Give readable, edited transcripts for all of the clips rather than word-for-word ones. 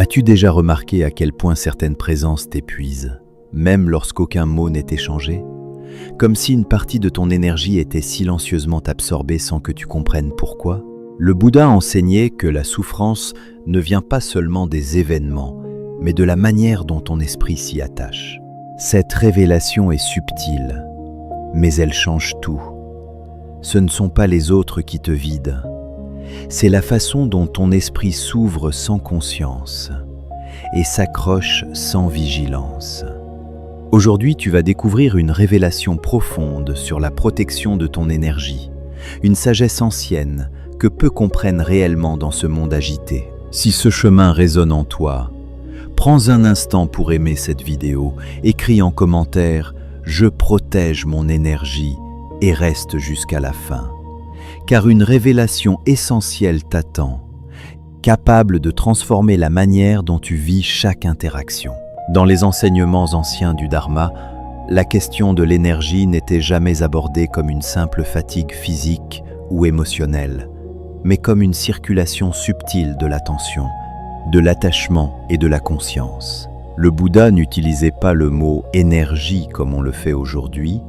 As-tu déjà remarqué à quel point certaines présences t'épuisent, même lorsqu'aucun mot n'est échangé? Comme si une partie de ton énergie était silencieusement absorbée sans que tu comprennes pourquoi? Le Bouddha enseignait que la souffrance ne vient pas seulement des événements, mais de la manière dont ton esprit s'y attache. Cette révélation est subtile, mais elle change tout. Ce ne sont pas les autres qui te vident. C'est la façon dont ton esprit s'ouvre sans conscience et s'accroche sans vigilance. Aujourd'hui, tu vas découvrir une révélation profonde sur la protection de ton énergie, une sagesse ancienne que peu comprennent réellement dans ce monde agité. Si ce chemin résonne en toi, prends un instant pour aimer cette vidéo, écris en commentaire « Je protège mon énergie » et reste jusqu'à la fin. Car une révélation essentielle t'attend, capable de transformer la manière dont tu vis chaque interaction. Dans les enseignements anciens du Dharma, la question de l'énergie n'était jamais abordée comme une simple fatigue physique ou émotionnelle, mais comme une circulation subtile de l'attention, de l'attachement et de la conscience. Le Bouddha n'utilisait pas le mot « énergie » comme on le fait aujourd'hui,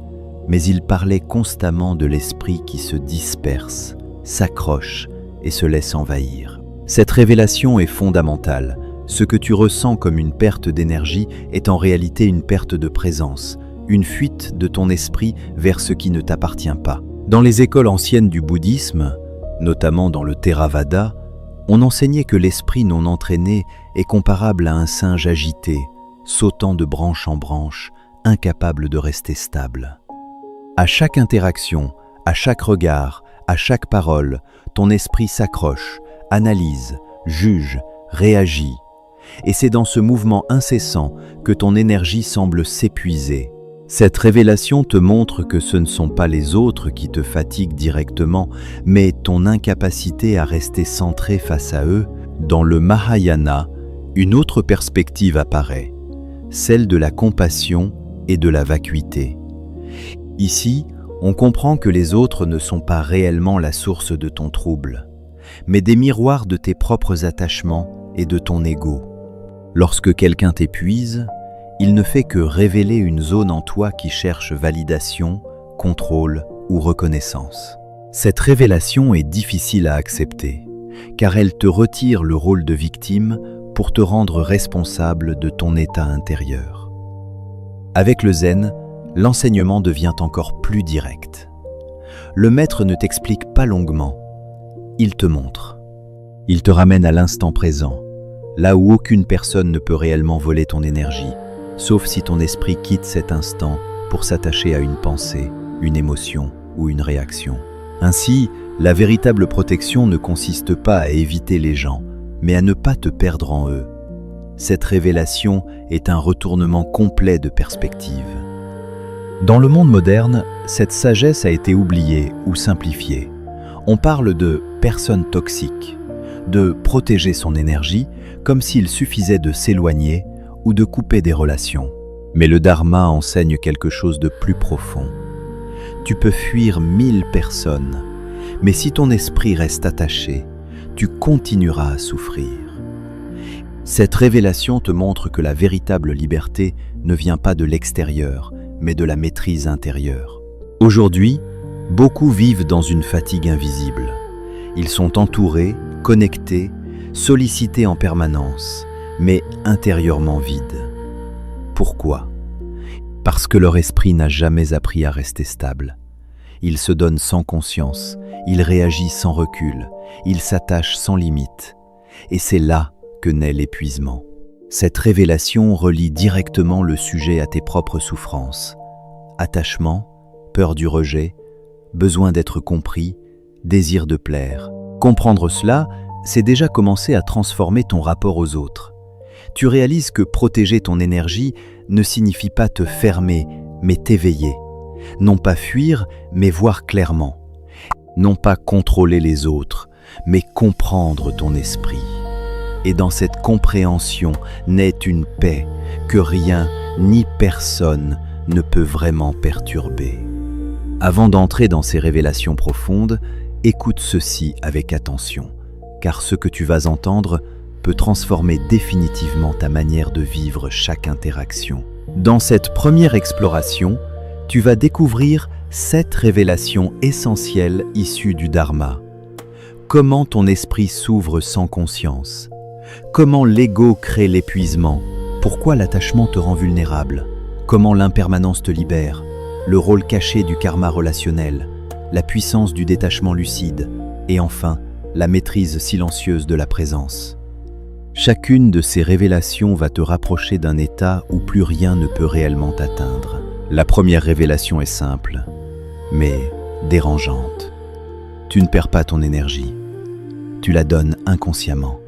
mais il parlait constamment de l'esprit qui se disperse, s'accroche et se laisse envahir. Cette révélation est fondamentale. Ce que tu ressens comme une perte d'énergie est en réalité une perte de présence, une fuite de ton esprit vers ce qui ne t'appartient pas. Dans les écoles anciennes du bouddhisme, notamment dans le Theravada, on enseignait que l'esprit non entraîné est comparable à un singe agité, sautant de branche en branche, incapable de rester stable. À chaque interaction, à chaque regard, à chaque parole, ton esprit s'accroche, analyse, juge, réagit. Et c'est dans ce mouvement incessant que ton énergie semble s'épuiser. Cette révélation te montre que ce ne sont pas les autres qui te fatiguent directement, mais ton incapacité à rester centré face à eux. Dans le Mahayana, une autre perspective apparaît, celle de la compassion et de la vacuité. Ici, on comprend que les autres ne sont pas réellement la source de ton trouble, mais des miroirs de tes propres attachements et de ton ego. Lorsque quelqu'un t'épuise, il ne fait que révéler une zone en toi qui cherche validation, contrôle ou reconnaissance. Cette révélation est difficile à accepter, car elle te retire le rôle de victime pour te rendre responsable de ton état intérieur. Avec le zen, l'enseignement devient encore plus direct. Le maître ne t'explique pas longuement, il te montre. Il te ramène à l'instant présent, là où aucune personne ne peut réellement voler ton énergie, sauf si ton esprit quitte cet instant pour s'attacher à une pensée, une émotion ou une réaction. Ainsi, la véritable protection ne consiste pas à éviter les gens, mais à ne pas te perdre en eux. Cette révélation est un retournement complet de perspective. Dans le monde moderne, cette sagesse a été oubliée ou simplifiée. On parle de personnes toxiques, de protéger son énergie comme s'il suffisait de s'éloigner ou de couper des relations. Mais le Dharma enseigne quelque chose de plus profond. Tu peux fuir 1000 personnes, mais si ton esprit reste attaché, tu continueras à souffrir. Cette révélation te montre que la véritable liberté ne vient pas de l'extérieur, mais de la maîtrise intérieure. Aujourd'hui, beaucoup vivent dans une fatigue invisible. Ils sont entourés, connectés, sollicités en permanence, mais intérieurement vides. Pourquoi? Parce que leur esprit n'a jamais appris à rester stable. Il se donne sans conscience, il réagit sans recul, il s'attache sans limite. Et c'est là que naît l'épuisement. Cette révélation relie directement le sujet à tes propres souffrances. Attachement, peur du rejet, besoin d'être compris, désir de plaire. Comprendre cela, c'est déjà commencer à transformer ton rapport aux autres. Tu réalises que protéger ton énergie ne signifie pas te fermer, mais t'éveiller. Non pas fuir, mais voir clairement. Non pas contrôler les autres, mais comprendre ton esprit. Et dans cette compréhension naît une paix que rien ni personne ne peut vraiment perturber. Avant d'entrer dans ces révélations profondes, écoute ceci avec attention, car ce que tu vas entendre peut transformer définitivement ta manière de vivre chaque interaction. Dans cette première exploration, tu vas découvrir 7 révélations essentielles issues du Dharma. Comment ton esprit s'ouvre sans conscience? Comment l'ego crée l'épuisement? Pourquoi l'attachement te rend vulnérable? Comment l'impermanence te libère? Le rôle caché du karma relationnel, la puissance du détachement lucide et enfin, la maîtrise silencieuse de la présence. Chacune de ces révélations va te rapprocher d'un état où plus rien ne peut réellement t'atteindre. La première révélation est simple, mais dérangeante. Tu ne perds pas ton énergie, tu la donnes inconsciemment.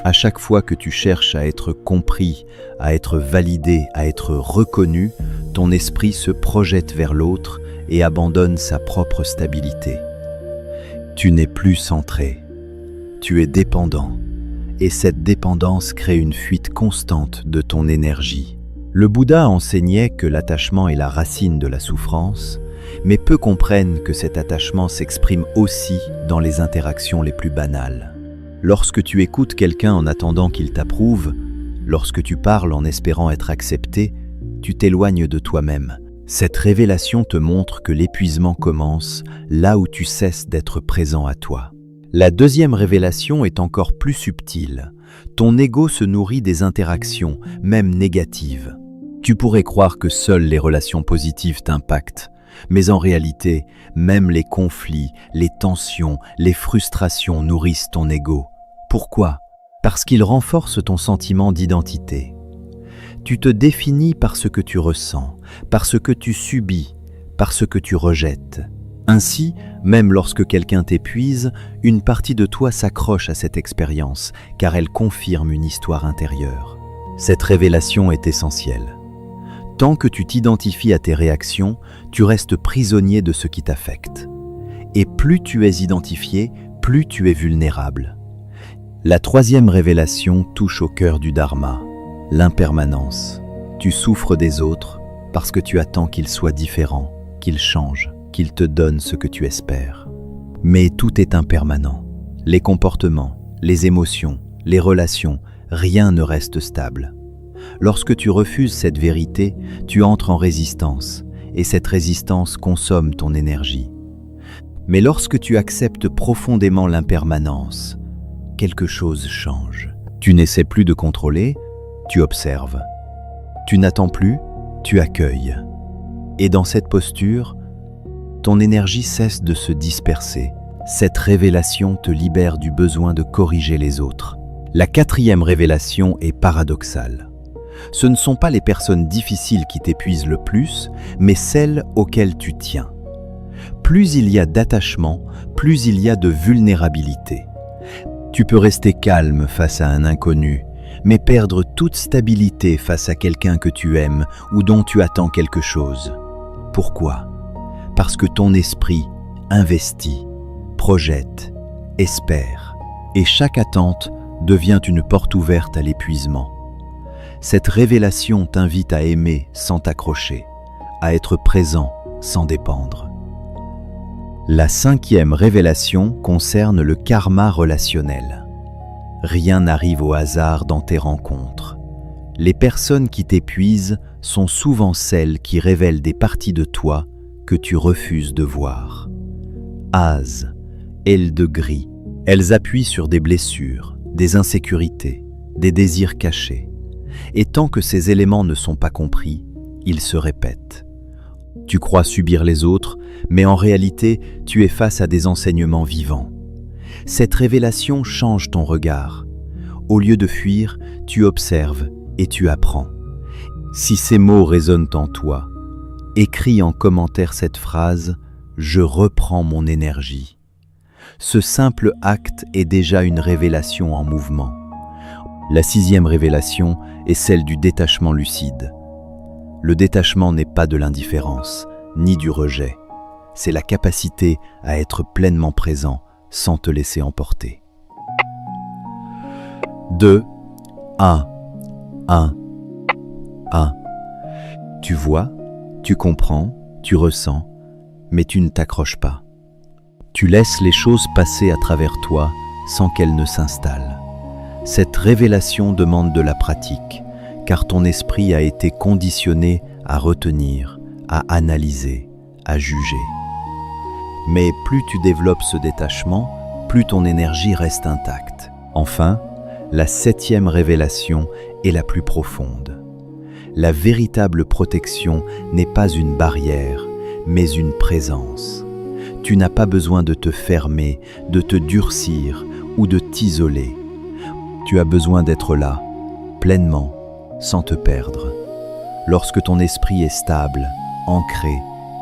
À chaque fois que tu cherches à être compris, à être validé, à être reconnu, ton esprit se projette vers l'autre et abandonne sa propre stabilité. Tu n'es plus centré, tu es dépendant, et cette dépendance crée une fuite constante de ton énergie. Le Bouddha enseignait que l'attachement est la racine de la souffrance, mais peu comprennent que cet attachement s'exprime aussi dans les interactions les plus banales. Lorsque tu écoutes quelqu'un en attendant qu'il t'approuve, lorsque tu parles en espérant être accepté, tu t'éloignes de toi-même. Cette révélation te montre que l'épuisement commence là où tu cesses d'être présent à toi. La deuxième révélation est encore plus subtile. Ton ego se nourrit des interactions, même négatives. Tu pourrais croire que seules les relations positives t'impactent, mais en réalité, même les conflits, les tensions, les frustrations nourrissent ton ego. Pourquoi? Parce qu'ils renforcent ton sentiment d'identité. Tu te définis par ce que tu ressens, par ce que tu subis, par ce que tu rejettes. Ainsi, même lorsque quelqu'un t'épuise, une partie de toi s'accroche à cette expérience, car elle confirme une histoire intérieure. Cette révélation est essentielle. Tant que tu t'identifies à tes réactions, tu restes prisonnier de ce qui t'affecte. Et plus tu es identifié, plus tu es vulnérable. La troisième révélation touche au cœur du Dharma, l'impermanence. Tu souffres des autres parce que tu attends qu'ils soient différents, qu'ils changent, qu'ils te donnent ce que tu espères. Mais tout est impermanent. Les comportements, les émotions, les relations, rien ne reste stable. Lorsque tu refuses cette vérité, tu entres en résistance, et cette résistance consomme ton énergie. Mais lorsque tu acceptes profondément l'impermanence, quelque chose change. Tu n'essaies plus de contrôler, tu observes. Tu n'attends plus, tu accueilles. Et dans cette posture, ton énergie cesse de se disperser. Cette révélation te libère du besoin de corriger les autres. La quatrième révélation est paradoxale. Ce ne sont pas les personnes difficiles qui t'épuisent le plus, mais celles auxquelles tu tiens. Plus il y a d'attachement, plus il y a de vulnérabilité. Tu peux rester calme face à un inconnu, mais perdre toute stabilité face à quelqu'un que tu aimes ou dont tu attends quelque chose. Pourquoi? Parce que ton esprit investit, projette, espère, et chaque attente devient une porte ouverte à l'épuisement. Cette révélation t'invite à aimer sans t'accrocher, à être présent sans dépendre. La cinquième révélation concerne le karma relationnel. Rien n'arrive au hasard dans tes rencontres. Les personnes qui t'épuisent sont souvent celles qui révèlent des parties de toi que tu refuses de voir. Hase, ailes de gris, elles appuient sur des blessures, des insécurités, des désirs cachés. Et tant que ces éléments ne sont pas compris, ils se répètent. Tu crois subir les autres, mais en réalité, tu es face à des enseignements vivants. Cette révélation change ton regard. Au lieu de fuir, tu observes et tu apprends. Si ces mots résonnent en toi, écris en commentaire cette phrase « Je reprends mon énergie ». Ce simple acte est déjà une révélation en mouvement. La sixième révélation est celle du détachement lucide. Le détachement n'est pas de l'indifférence, ni du rejet. C'est la capacité à être pleinement présent sans te laisser emporter. 2, 1, 1, 1. Tu vois, tu comprends, tu ressens, mais tu ne t'accroches pas. Tu laisses les choses passer à travers toi sans qu'elles ne s'installent. Cette révélation demande de la pratique, car ton esprit a été conditionné à retenir, à analyser, à juger. Mais plus tu développes ce détachement, plus ton énergie reste intacte. Enfin, la 7e révélation est la plus profonde. La véritable protection n'est pas une barrière, mais une présence. Tu n'as pas besoin de te fermer, de te durcir ou de t'isoler. Tu as besoin d'être là, pleinement, sans te perdre. Lorsque ton esprit est stable, ancré,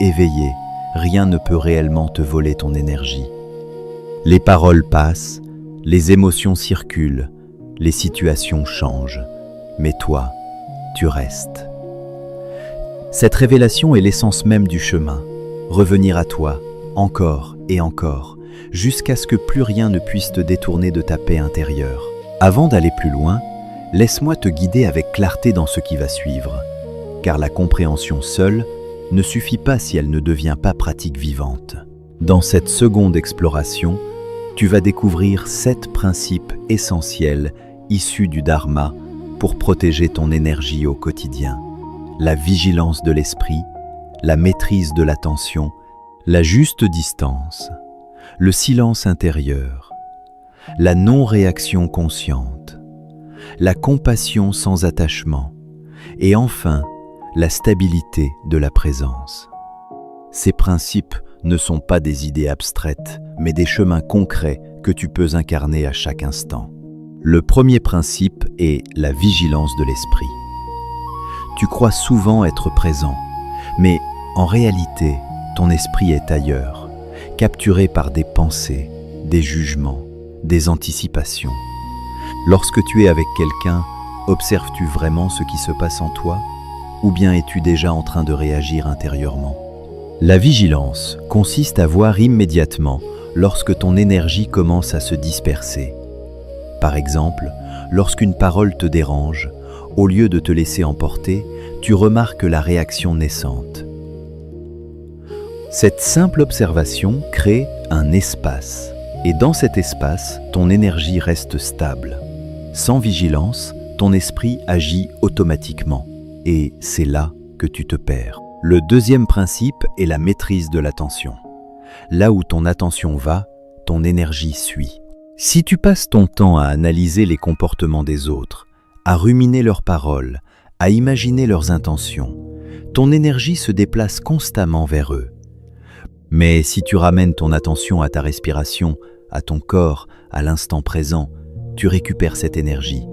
éveillé, rien ne peut réellement te voler ton énergie. Les paroles passent, les émotions circulent, les situations changent, mais toi, tu restes. Cette révélation est l'essence même du chemin, revenir à toi, encore et encore, jusqu'à ce que plus rien ne puisse te détourner de ta paix intérieure. Avant d'aller plus loin, laisse-moi te guider avec clarté dans ce qui va suivre, car la compréhension seule ne suffit pas si elle ne devient pas pratique vivante. Dans cette seconde exploration, tu vas découvrir 7 principes essentiels issus du Dharma pour protéger ton énergie au quotidien. La vigilance de l'esprit, la maîtrise de l'attention, la juste distance, le silence intérieur, la non-réaction consciente, la compassion sans attachement et enfin la stabilité de la présence. Ces principes ne sont pas des idées abstraites, mais des chemins concrets que tu peux incarner à chaque instant. Le premier principe est la vigilance de l'esprit. Tu crois souvent être présent, mais en réalité, ton esprit est ailleurs, capturé par des pensées, des jugements, des anticipations. Lorsque tu es avec quelqu'un, observes-tu vraiment ce qui se passe en toi, ou bien es-tu déjà en train de réagir intérieurement? La vigilance consiste à voir immédiatement lorsque ton énergie commence à se disperser. Par exemple, lorsqu'une parole te dérange, au lieu de te laisser emporter, tu remarques la réaction naissante. Cette simple observation crée un espace, et dans cet espace, ton énergie reste stable. Sans vigilance, ton esprit agit automatiquement, et c'est là que tu te perds. Le deuxième principe est la maîtrise de l'attention. Là où ton attention va, ton énergie suit. Si tu passes ton temps à analyser les comportements des autres, à ruminer leurs paroles, à imaginer leurs intentions, ton énergie se déplace constamment vers eux. Mais si tu ramènes ton attention à ta respiration, à ton corps, à l'instant présent, tu récupères cette énergie.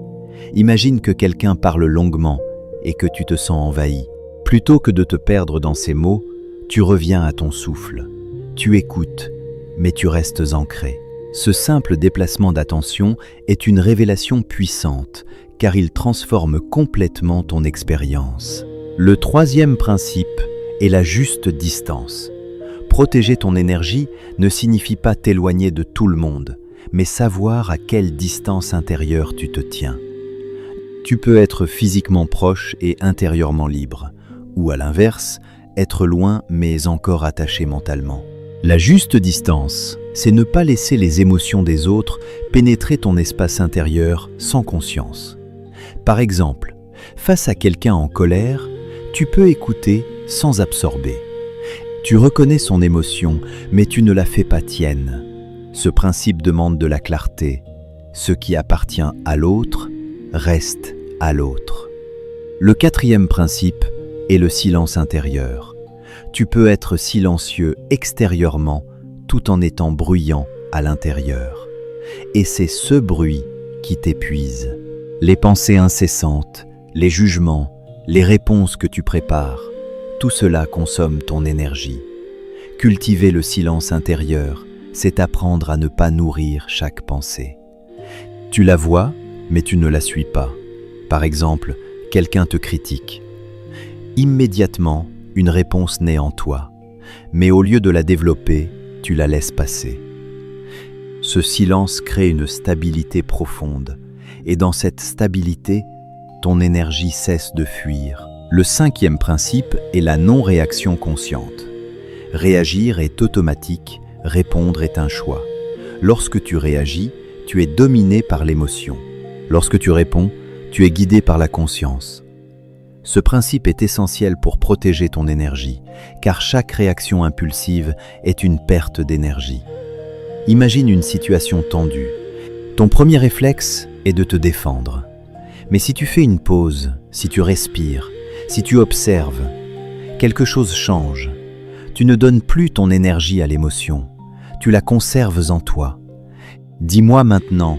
Imagine que quelqu'un parle longuement et que tu te sens envahi. Plutôt que de te perdre dans ces mots, tu reviens à ton souffle. Tu écoutes, mais tu restes ancré. Ce simple déplacement d'attention est une révélation puissante, car il transforme complètement ton expérience. Le troisième principe est la juste distance. Protéger ton énergie ne signifie pas t'éloigner de tout le monde, mais savoir à quelle distance intérieure tu te tiens. Tu peux être physiquement proche et intérieurement libre, ou à l'inverse, être loin mais encore attaché mentalement. La juste distance, c'est ne pas laisser les émotions des autres pénétrer ton espace intérieur sans conscience. Par exemple, face à quelqu'un en colère, tu peux écouter sans absorber. Tu reconnais son émotion, mais tu ne la fais pas tienne. Ce principe demande de la clarté. Ce qui appartient à l'autre reste à l'autre. Le quatrième principe est le silence intérieur. Tu peux être silencieux extérieurement tout en étant bruyant à l'intérieur. Et c'est ce bruit qui t'épuise. Les pensées incessantes, les jugements, les réponses que tu prépares, tout cela consomme ton énergie. Cultiver le silence intérieur, c'est apprendre à ne pas nourrir chaque pensée. Tu la vois, mais tu ne la suis pas. Par exemple, quelqu'un te critique. Immédiatement, une réponse naît en toi, mais au lieu de la développer, tu la laisses passer. Ce silence crée une stabilité profonde, et dans cette stabilité, ton énergie cesse de fuir. Le cinquième principe est la non-réaction consciente. Réagir est automatique, répondre est un choix. Lorsque tu réagis, tu es dominé par l'émotion. Lorsque tu réponds, tu es guidé par la conscience. Ce principe est essentiel pour protéger ton énergie, car chaque réaction impulsive est une perte d'énergie. Imagine une situation tendue. Ton premier réflexe est de te défendre. Mais si tu fais une pause, si tu respires, si tu observes, quelque chose change. Tu ne donnes plus ton énergie à l'émotion, tu la conserves en toi. Dis-moi maintenant,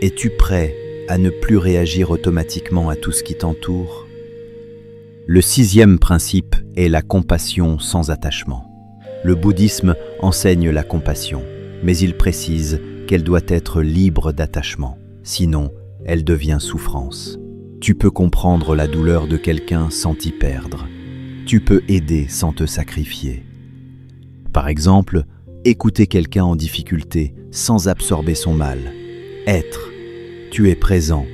es-tu prêt à ne plus réagir automatiquement à tout ce qui t'entoure? Le 6e principe est la compassion sans attachement. Le bouddhisme enseigne la compassion, mais il précise qu'elle doit être libre d'attachement, sinon elle devient souffrance. Tu peux comprendre la douleur de quelqu'un sans t'y perdre. Tu peux aider sans te sacrifier. Par exemple, écouter quelqu'un en difficulté sans absorber son mal. Être. Tu es présent,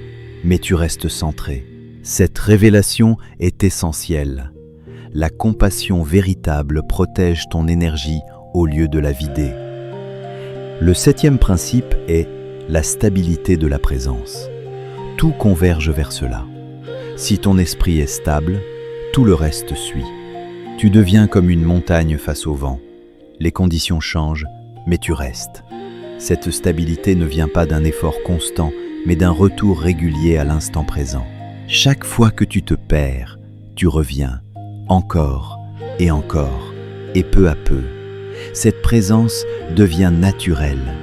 mais tu restes centré. Cette révélation est essentielle. La compassion véritable protège ton énergie au lieu de la vider. Le 7e principe est la stabilité de la présence. Tout converge vers cela. Si ton esprit est stable, tout le reste suit. Tu deviens comme une montagne face au vent. Les conditions changent, mais tu restes. Cette stabilité ne vient pas d'un effort constant, mais d'un retour régulier à l'instant présent. Chaque fois que tu te perds, tu reviens, encore, et peu à peu. Cette présence devient naturelle.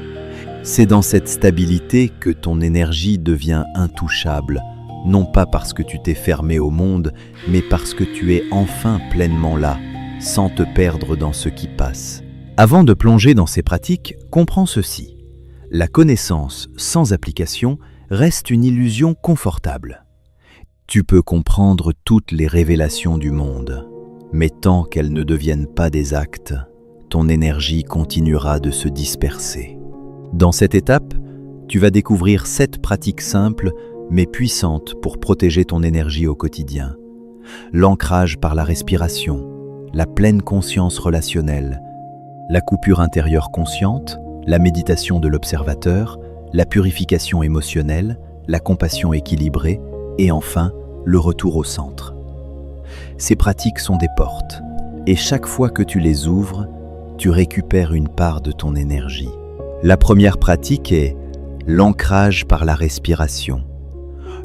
C'est dans cette stabilité que ton énergie devient intouchable, non pas parce que tu t'es fermé au monde, mais parce que tu es enfin pleinement là, sans te perdre dans ce qui passe. Avant de plonger dans ces pratiques, comprends ceci. La connaissance sans application reste une illusion confortable. Tu peux comprendre toutes les révélations du monde, mais tant qu'elles ne deviennent pas des actes, ton énergie continuera de se disperser. Dans cette étape, tu vas découvrir 7 pratiques simples mais puissantes pour protéger ton énergie au quotidien. L'ancrage par la respiration, la pleine conscience relationnelle, la coupure intérieure consciente, la méditation de l'observateur, la purification émotionnelle, la compassion équilibrée et enfin, le retour au centre. Ces pratiques sont des portes, et chaque fois que tu les ouvres, tu récupères une part de ton énergie. La première pratique est l'ancrage par la respiration.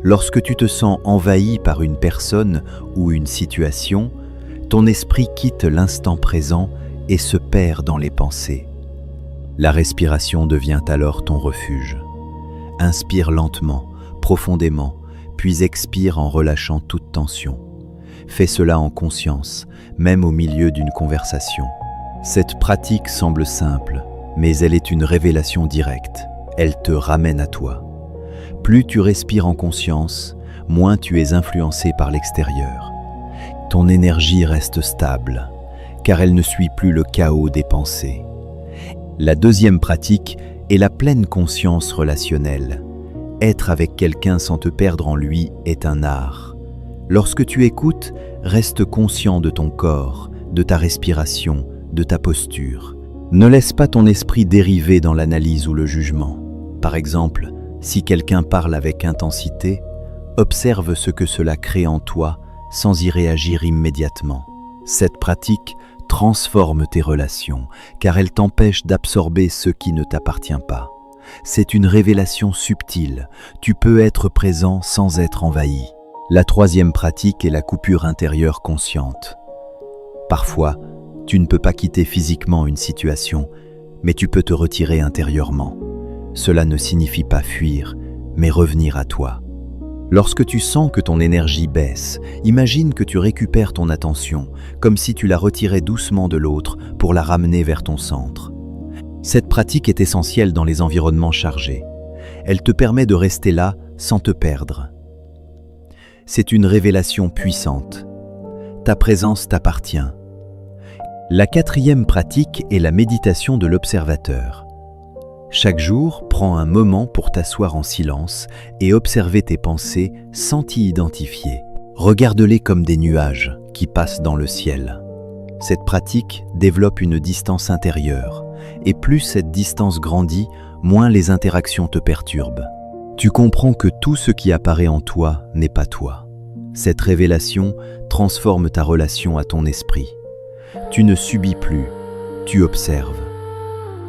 Lorsque tu te sens envahi par une personne ou une situation, ton esprit quitte l'instant présent et se perd dans les pensées. La respiration devient alors ton refuge. Inspire lentement, profondément, puis expire en relâchant toute tension. Fais cela en conscience, même au milieu d'une conversation. Cette pratique semble simple, mais elle est une révélation directe. Elle te ramène à toi. Plus tu respires en conscience, moins tu es influencé par l'extérieur. Ton énergie reste stable, car elle ne suit plus le chaos des pensées. La deuxième pratique est la pleine conscience relationnelle. Être avec quelqu'un sans te perdre en lui est un art. Lorsque tu écoutes, reste conscient de ton corps, de ta respiration, de ta posture. Ne laisse pas ton esprit dériver dans l'analyse ou le jugement. Par exemple, si quelqu'un parle avec intensité, observe ce que cela crée en toi sans y réagir immédiatement. Cette pratique transforme tes relations, car elle t'empêche d'absorber ce qui ne t'appartient pas. C'est une révélation subtile, tu peux être présent sans être envahi. La troisième pratique est la coupure intérieure consciente. Parfois, tu ne peux pas quitter physiquement une situation, mais tu peux te retirer intérieurement. Cela ne signifie pas fuir, mais revenir à toi. Lorsque tu sens que ton énergie baisse, imagine que tu récupères ton attention, comme si tu la retirais doucement de l'autre pour la ramener vers ton centre. Cette pratique est essentielle dans les environnements chargés. Elle te permet de rester là sans te perdre. C'est une révélation puissante. Ta présence t'appartient. La quatrième pratique est la méditation de l'observateur. Chaque jour, prends un moment pour t'asseoir en silence et observer tes pensées sans t'y identifier. Regarde-les comme des nuages qui passent dans le ciel. Cette pratique développe une distance intérieure, et plus cette distance grandit, moins les interactions te perturbent. Tu comprends que tout ce qui apparaît en toi n'est pas toi. Cette révélation transforme ta relation à ton esprit. Tu ne subis plus, tu observes.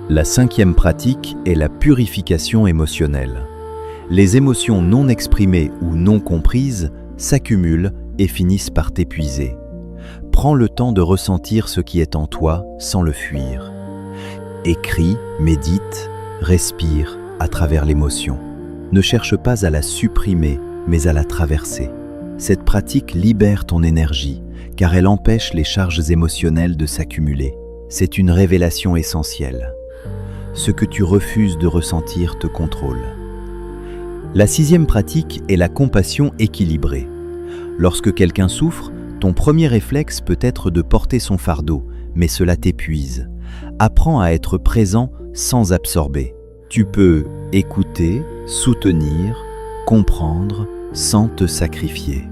La 5e pratique est la purification émotionnelle. Les émotions non exprimées ou non comprises s'accumulent et finissent par t'épuiser. Prends le temps de ressentir ce qui est en toi sans le fuir. Écris, médite, respire à travers l'émotion. Ne cherche pas à la supprimer, mais à la traverser. Cette pratique libère ton énergie, car elle empêche les charges émotionnelles de s'accumuler. C'est une révélation essentielle. Ce que tu refuses de ressentir te contrôle. La 6e pratique est la compassion équilibrée. Lorsque quelqu'un souffre, ton premier réflexe peut être de porter son fardeau, mais cela t'épuise. Apprends à être présent sans absorber. Tu peux écouter, soutenir, comprendre sans te sacrifier.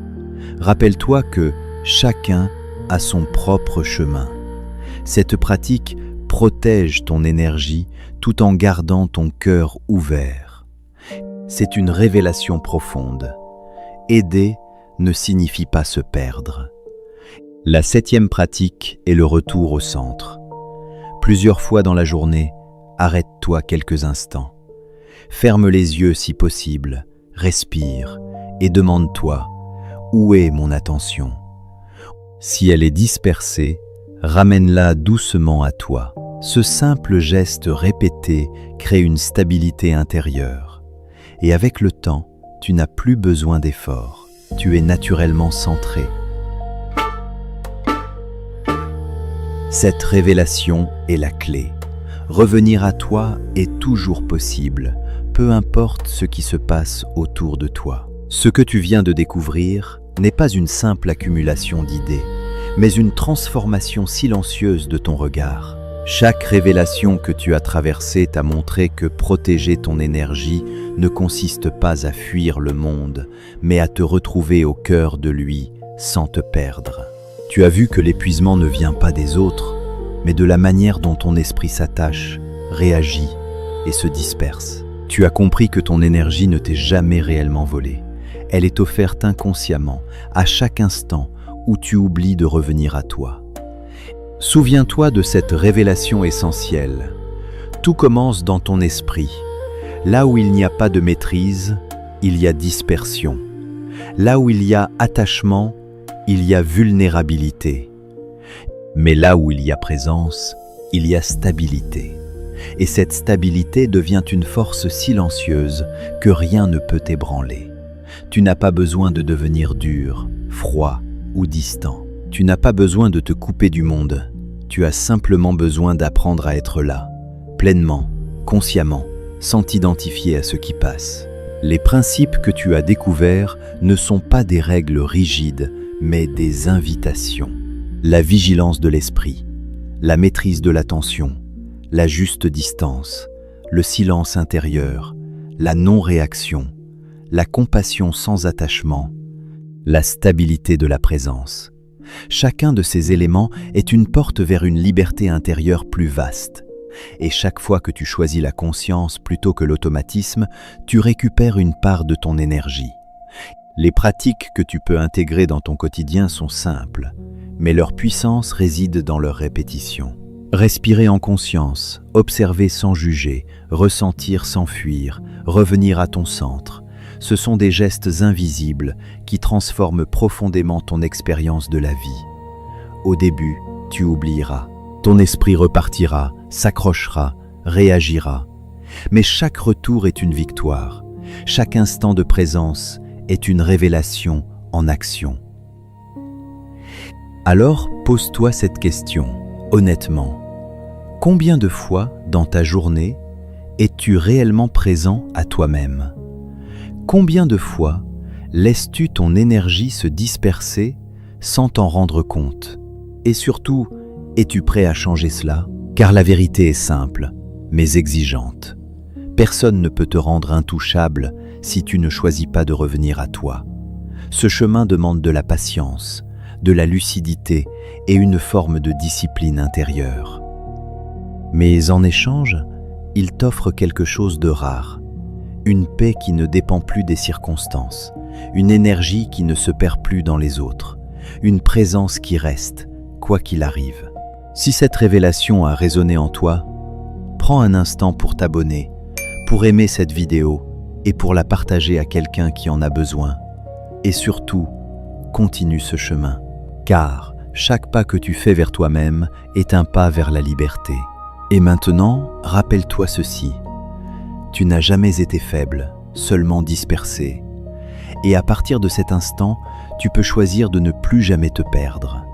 Rappelle-toi que chacun a son propre chemin. Cette pratique protège ton énergie tout en gardant ton cœur ouvert. C'est une révélation profonde. Aider ne signifie pas se perdre. La 7e pratique est le retour au centre. Plusieurs fois dans la journée, arrête-toi quelques instants. Ferme les yeux si possible, respire et demande-toi « Où est mon attention ?» Si elle est dispersée, ramène-la doucement à toi. Ce simple geste répété crée une stabilité intérieure. Et avec le temps, tu n'as plus besoin d'efforts. Tu es naturellement centré. Cette révélation est la clé. Revenir à toi est toujours possible, peu importe ce qui se passe autour de toi. Ce que tu viens de découvrir n'est pas une simple accumulation d'idées, mais une transformation silencieuse de ton regard. Chaque révélation que tu as traversée t'a montré que protéger ton énergie ne consiste pas à fuir le monde, mais à te retrouver au cœur de lui sans te perdre. Tu as vu que l'épuisement ne vient pas des autres, mais de la manière dont ton esprit s'attache, réagit et se disperse. Tu as compris que ton énergie ne t'est jamais réellement volée. Elle est offerte inconsciemment, à chaque instant où tu oublies de revenir à toi. Souviens-toi de cette révélation essentielle. Tout commence dans ton esprit. Là où il n'y a pas de maîtrise, il y a dispersion. Là où il y a attachement, il y a vulnérabilité. Mais là où il y a présence, il y a stabilité. Et cette stabilité devient une force silencieuse que rien ne peut ébranler. Tu n'as pas besoin de devenir dur, froid ou distant. Tu n'as pas besoin de te couper du monde. Tu as simplement besoin d'apprendre à être là, pleinement, consciemment, sans t'identifier à ce qui passe. Les principes que tu as découverts ne sont pas des règles rigides, mais des invitations. La vigilance de l'esprit, la maîtrise de l'attention, la juste distance, le silence intérieur, la non-réaction, la compassion sans attachement, la stabilité de la présence. Chacun de ces éléments est une porte vers une liberté intérieure plus vaste. Et chaque fois que tu choisis la conscience plutôt que l'automatisme, tu récupères une part de ton énergie. Les pratiques que tu peux intégrer dans ton quotidien sont simples, mais leur puissance réside dans leur répétition. Respirer en conscience, observer sans juger, ressentir sans fuir, revenir à ton centre. Ce sont des gestes invisibles qui transforment profondément ton expérience de la vie. Au début, tu oublieras. Ton esprit repartira, s'accrochera, réagira. Mais chaque retour est une victoire. Chaque instant de présence est une révélation en action. Alors, pose-toi cette question, honnêtement. Combien de fois dans ta journée es-tu réellement présent à toi-même ? Combien de fois laisses-tu ton énergie se disperser sans t'en rendre compte ? Et surtout, es-tu prêt à changer cela ? Car la vérité est simple, mais exigeante. Personne ne peut te rendre intouchable si tu ne choisis pas de revenir à toi. Ce chemin demande de la patience, de la lucidité et une forme de discipline intérieure. Mais en échange, il t'offre quelque chose de rare, Une paix qui ne dépend plus des circonstances, une énergie qui ne se perd plus dans les autres, une présence qui reste, quoi qu'il arrive. Si cette révélation a résonné en toi, prends un instant pour t'abonner, pour aimer cette vidéo et pour la partager à quelqu'un qui en a besoin. Et surtout, continue ce chemin, car chaque pas que tu fais vers toi-même est un pas vers la liberté. Et maintenant, rappelle-toi ceci. Tu n'as jamais été faible, seulement dispersé. Et à partir de cet instant, tu peux choisir de ne plus jamais te perdre.